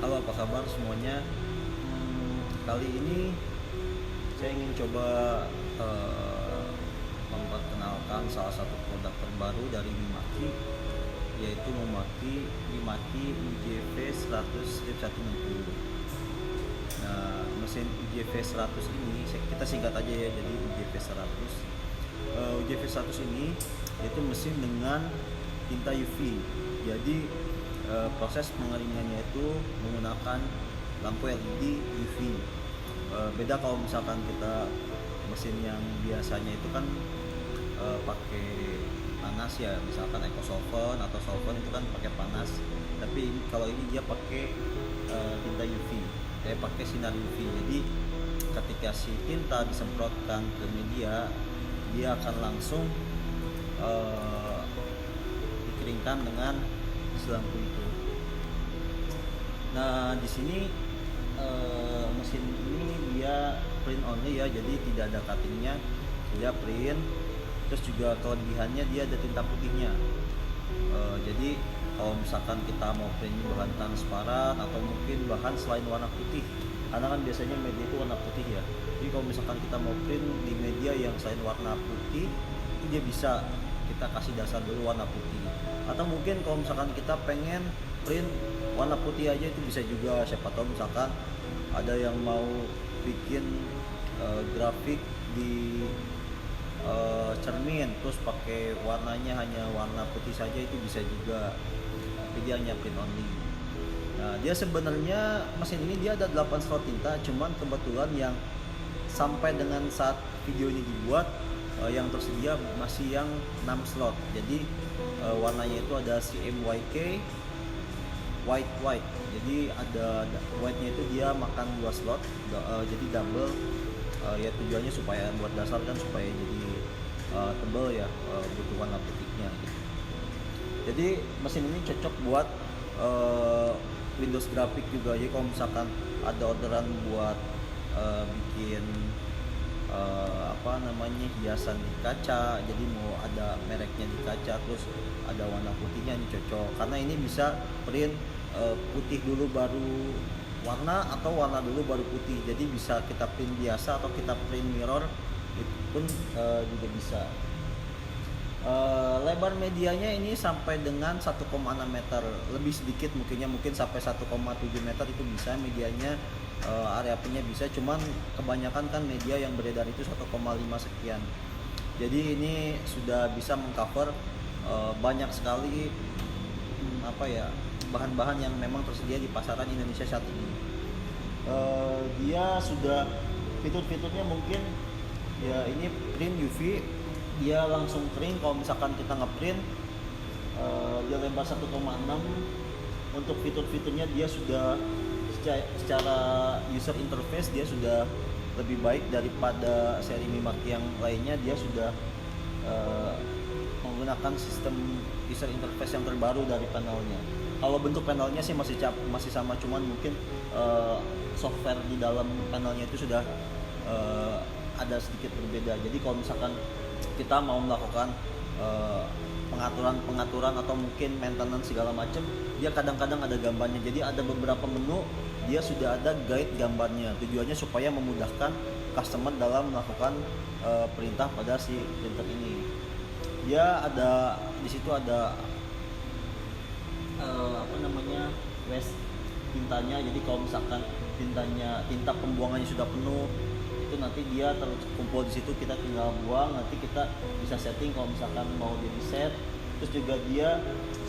Halo, apa kabar semuanya? Kali ini saya ingin coba memperkenalkan salah satu produk terbaru dari Mimaki, yaitu Mimaki UJV 100-160. Nah, mesin UJV 100 ini kita singkat aja ya, jadi UJV 100. UJV 100 ini yaitu mesin dengan tinta UV. Jadi proses pengeringannya itu menggunakan lampu LED UV. Beda kalau misalkan kita mesin yang biasanya itu kan pakai panas ya, misalkan eco solvent atau solvent itu kan pakai panas. Tapi kalau ini dia pakai tinta UV, pakai sinar UV. Jadi ketika si tinta disemprotkan ke media, dia akan langsung dikeringkan dengan lampu itu. Nah, di sini mesin ini dia print only ya, jadi tidak ada cuttingnya, dia print. Terus juga kelebihannya dia ada tinta putihnya. Jadi kalau misalkan kita mau print bahan transparan atau mungkin bahan selain warna putih, karena kan biasanya media itu warna putih ya. Jadi kalau misalkan kita mau print di media yang selain warna putih, itu dia bisa kita kasih dasar dulu warna putih. Atau mungkin kalau misalkan kita pengen print warna putih aja itu bisa juga. Siapa tahu misalkan ada yang mau bikin grafik di cermin terus pakai warnanya hanya warna putih saja, itu bisa juga. Tapi dia hanya print only. Nah, dia sebenarnya mesin ini dia ada 8 slot tinta, cuman kebetulan yang sampai dengan saat video ini dibuat yang tersedia masih yang 6 slot. Jadi warnanya itu ada CMYK white. Jadi ada white-nya itu dia makan 2 slot, jadi double. Ya tujuannya supaya buat dasar kan, supaya jadi tebal ya, butuh warna putihnya gitu. Jadi mesin ini cocok buat Windows grafik juga. Jadi kalau misalkan ada orderan buat bikin hiasan di kaca, jadi mau ada mereknya di kaca terus ada warna putihnya, ini cocok karena ini bisa print putih dulu baru warna atau warna dulu baru putih. Jadi bisa kita print biasa atau kita print mirror, itu pun juga bisa. Lebar medianya ini sampai dengan 1,6 meter, lebih sedikit mungkin sampai 1,7 meter itu bisa medianya. Area apinya bisa, cuman kebanyakan kan media yang beredar itu 1,5 sekian. Jadi ini sudah bisa mengcover banyak sekali bahan-bahan yang memang tersedia di pasaran Indonesia saat ini. Dia sudah fitur-fiturnya mungkin ya, ini print UV, dia langsung kering. Kalau misalkan kita ngeprint dia lebar 1,6. Untuk fitur-fiturnya dia sudah secara user interface dia sudah lebih baik daripada seri Mimaki yang lainnya. Dia sudah menggunakan sistem user interface yang terbaru dari panelnya. Kalau bentuk panelnya sih masih sama, cuman mungkin software di dalam panelnya itu sudah ada sedikit berbeda. Jadi kalau misalkan kita mau melakukan pengaturan atau mungkin maintenance segala macam, dia kadang-kadang ada gambarnya. Jadi ada beberapa menu dia sudah ada guide gambarnya. Tujuannya supaya memudahkan customer dalam melakukan perintah pada si printer ini. Dia ada di situ ada waste tintanya. Jadi kalau misalkan tinta pembuangannya sudah penuh, itu nanti dia terkumpul di situ, kita tinggal buang. Nanti kita bisa setting kalau misalkan mau di reset. Terus juga dia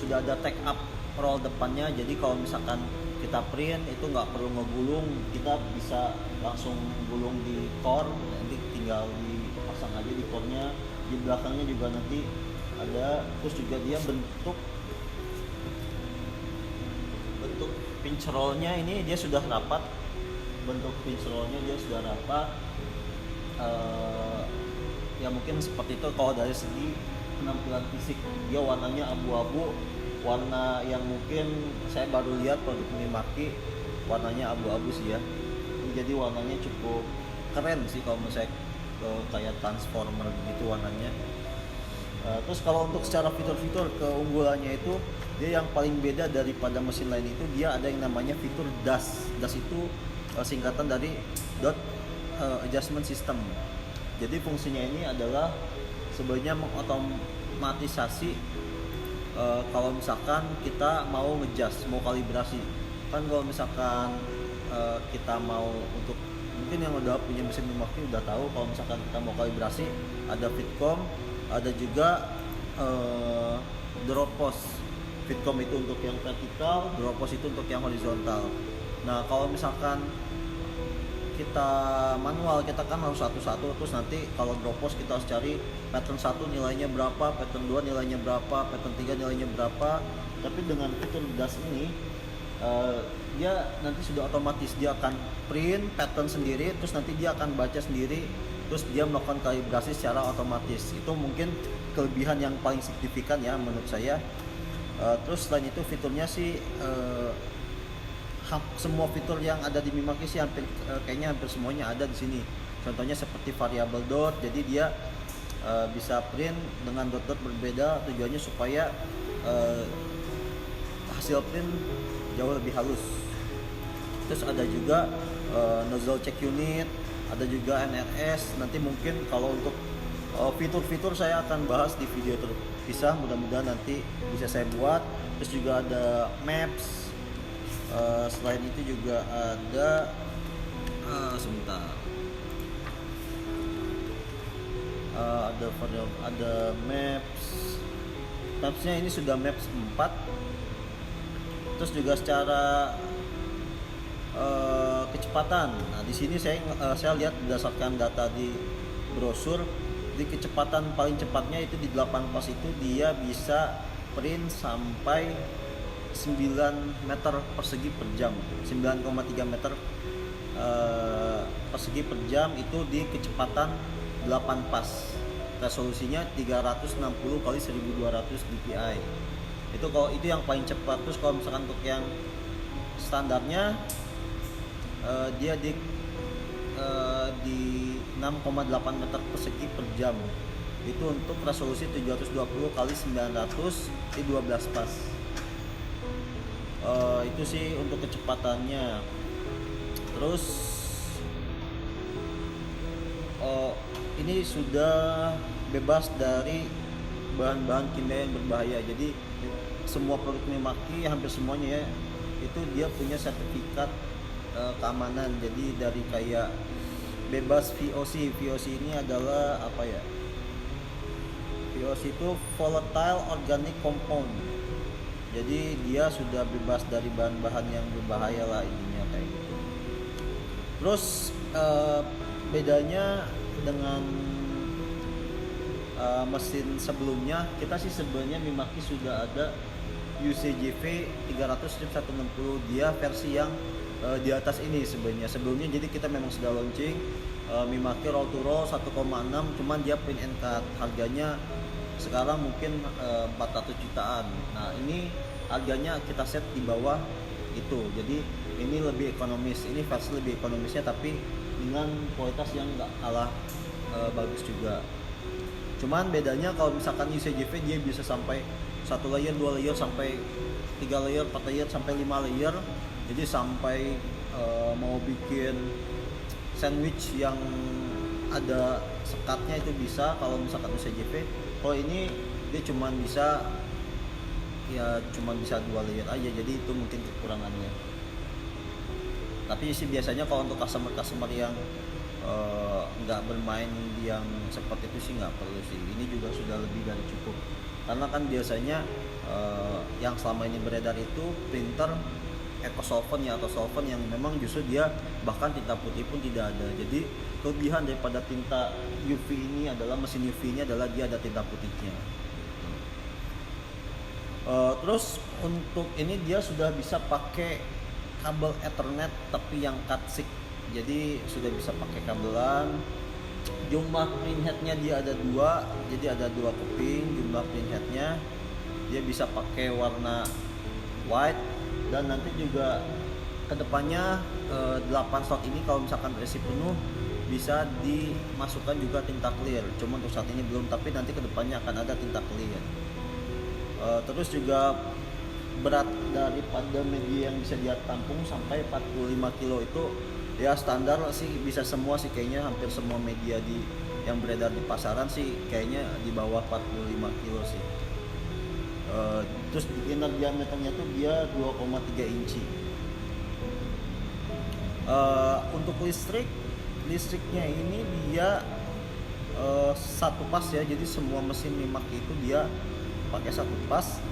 sudah ada take up roll depannya, jadi kalau misalkan kita print itu nggak perlu ngegulung, kita bisa langsung gulung di core, nanti tinggal dipasang aja di core-nya. Di belakangnya juga nanti ada. Terus juga dia bentuk pinch roll-nya ini dia sudah rapat. Bentuk pinch roll-nya dia sudah rapat. Ya mungkin seperti itu. Kalau dari segi penampilan fisik, dia warnanya abu-abu, warna yang mungkin saya baru lihat produk Mimaki warnanya abu-abu sih ya. Jadi warnanya cukup keren sih kalau menurut saya, kayak transformer gitu warnanya. Terus kalau untuk secara fitur-fitur keunggulannya itu, dia yang paling beda daripada mesin lain itu dia ada yang namanya fitur DAS. DAS itu singkatan dari Dot Adjustment System. Jadi fungsinya ini adalah sebenarnya mengotomatisasi kalau misalkan kita mau ngejust, mau kalibrasi. Kan kalau misalkan kita mau untuk, mungkin yang udah punya mesin Mimaki udah tahu kalau misalkan kita mau kalibrasi ada fitcom, ada juga drop post. Fitcom itu untuk yang vertikal, drop post itu untuk yang horizontal. Nah kalau misalkan kita manual, kita kan harus satu-satu, terus nanti kalau drop post kita harus cari pattern 1 nilainya berapa, pattern 2 nilainya berapa, pattern 3 nilainya berapa. Tapi dengan fitur DAS ini dia nanti sudah otomatis, dia akan print pattern sendiri, terus nanti dia akan baca sendiri, terus dia melakukan kalibrasi secara otomatis. Itu mungkin kelebihan yang paling signifikan ya menurut saya. Terus selain itu fiturnya sih semua fitur yang ada di Mimaki sih kayaknya hampir semuanya ada di sini. Contohnya seperti variable dot, jadi dia bisa print dengan dot-dot berbeda, tujuannya supaya hasil print jauh lebih halus. Terus ada juga nozzle check unit, ada juga NRS. Nanti mungkin kalau untuk fitur-fitur saya akan bahas di video terpisah, mudah-mudahan nanti bisa saya buat. Terus juga ada maps. Selain itu juga ada sebentar, ada mapsnya ini sudah maps 4. Terus juga secara kecepatan. Nah di sini saya lihat berdasarkan data di brosur, di kecepatan paling cepatnya itu di 8 pas itu dia bisa print sampai 9 meter persegi per jam, 9,3 meter persegi per jam itu di kecepatan 8 pas. Resolusinya 360 kali 1200 dpi. Itu yang paling cepat. Terus kalau misalkan untuk yang standarnya dia di 6,8 meter persegi per jam. Itu untuk resolusi 720 kali 900 di 12 pas. Itu sih untuk kecepatannya. Terus ini sudah bebas dari bahan-bahan kimia yang berbahaya. Jadi semua produk Mimaki, hampir semuanya ya, itu dia punya sertifikat keamanan. Jadi dari kayak bebas VOC. VOC ini adalah apa ya? VOC itu volatile organic compound. Jadi dia sudah bebas dari bahan-bahan yang berbahaya lah intinya kayak gitu. Terus bedanya dengan mesin sebelumnya, kita sih sebenarnya Mimaki sudah ada UCJV 300/160, dia versi yang di atas ini sebenarnya. Sebelumnya jadi kita memang sudah launching Mimaki roll to roll 1,6, cuman dia print and cut, harganya sekarang mungkin 400 jutaan. Nah ini harganya kita set di bawah itu, jadi ini lebih ekonomis, ini versi lebih ekonomisnya tapi dengan kualitas yang nggak kalah bagus juga. Cuman bedanya kalau misalkan UCJV dia bisa sampai 1 layer, 2 layer, sampai 3 layer, 4 layer, sampai 5 layer. Jadi sampai mau bikin sandwich yang ada sekatnya itu bisa kalau misalkan UCJV. Kalau ini dia cuman bisa 2 layer aja, jadi itu mungkin kekurangannya. Tapi sih biasanya kalau untuk customer yang nggak bermain yang seperti itu sih nggak perlu sih. Ini juga sudah lebih dari cukup, karena kan biasanya yang selama ini beredar itu printer EcoSolvent ya, atau solvent yang memang justru dia bahkan tinta putih pun tidak ada. Jadi kelebihan daripada tinta UV ini adalah mesin UV ini adalah dia ada tinta putihnya. Terus untuk ini dia sudah bisa pakai kabel Ethernet tapi yang cat-sick, jadi sudah bisa pakai kabelan. Jumlah printheadnya dia ada 2, jadi ada 2 keping jumlah printheadnya. Dia bisa pakai warna white, dan nanti juga kedepannya 8 slot ini kalau misalkan terisi penuh bisa dimasukkan juga tinta clear, cuma untuk saat ini belum, tapi nanti kedepannya akan ada tinta clear. Terus juga berat daripada media yang bisa dia tampung sampai 45 kilo itu ya standar sih, bisa semua sih kayaknya, hampir semua media yang beredar di pasaran sih kayaknya di bawah 45 kilo sih. Terus inner diameternya tuh dia 2,3 inci. Untuk listriknya ini dia satu pas ya, jadi semua mesin Mimaki itu dia pakai satu pas.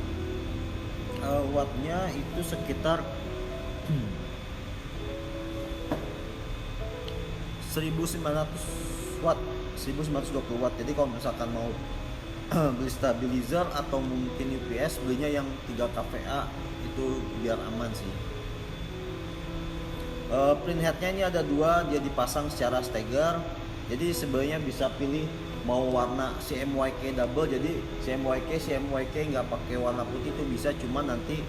Wattnya itu sekitar 1900 watt, 1920 watt. Jadi kalau misalkan mau beli stabilizer atau mungkin UPS, belinya yang 3 kVA itu biar aman sih. Print headnya ini ada 2, dia dipasang secara stagger. Jadi sebenarnya bisa pilih mau warna CMYK double, jadi CMYK nggak pakai warna putih itu bisa, cuma nanti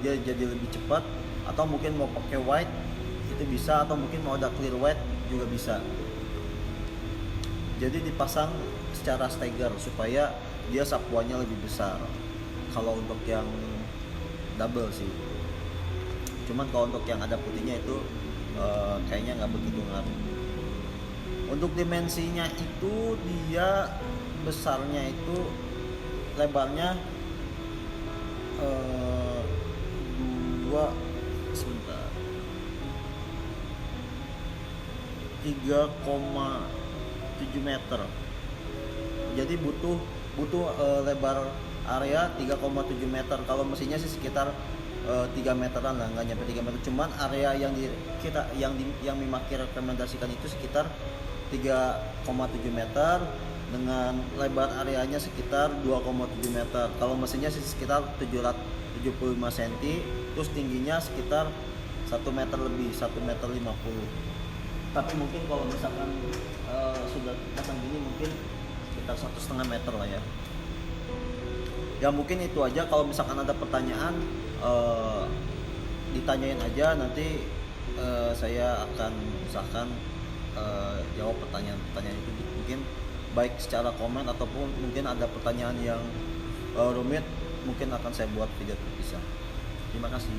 dia jadi lebih cepat. Atau mungkin mau pakai white itu bisa, atau mungkin mau ada clear white juga bisa. Jadi dipasang secara stagger supaya dia sapuannya lebih besar kalau untuk yang double sih. Cuman kalau untuk yang ada putihnya itu kayaknya nggak begitu ngaruh. Untuk dimensinya itu dia besarnya itu lebarnya 3,7 meter. Jadi butuh lebar area 3,7 meter. Kalau mesinnya sih sekitar 3 meteran lah, nggak nyampe 3 meter. Cuman area yang Mimaki rekomendasikan itu sekitar 3,7 meter dengan lebar areanya sekitar 2,7 meter. Kalau mesinnya sih sekitar 775 cm, terus tingginya sekitar 1 meter lebih, 1 meter 50. Tapi mungkin kalau misalkan sudah pasang gini mungkin sekitar 1,5 meter lah ya. Ya mungkin itu aja. Kalau misalkan ada pertanyaan ditanyain aja, nanti saya akan usahakan jawab pertanyaan itu, mungkin baik secara komen ataupun mungkin ada pertanyaan yang rumit, mungkin akan saya buat video terpisah. Terima kasih.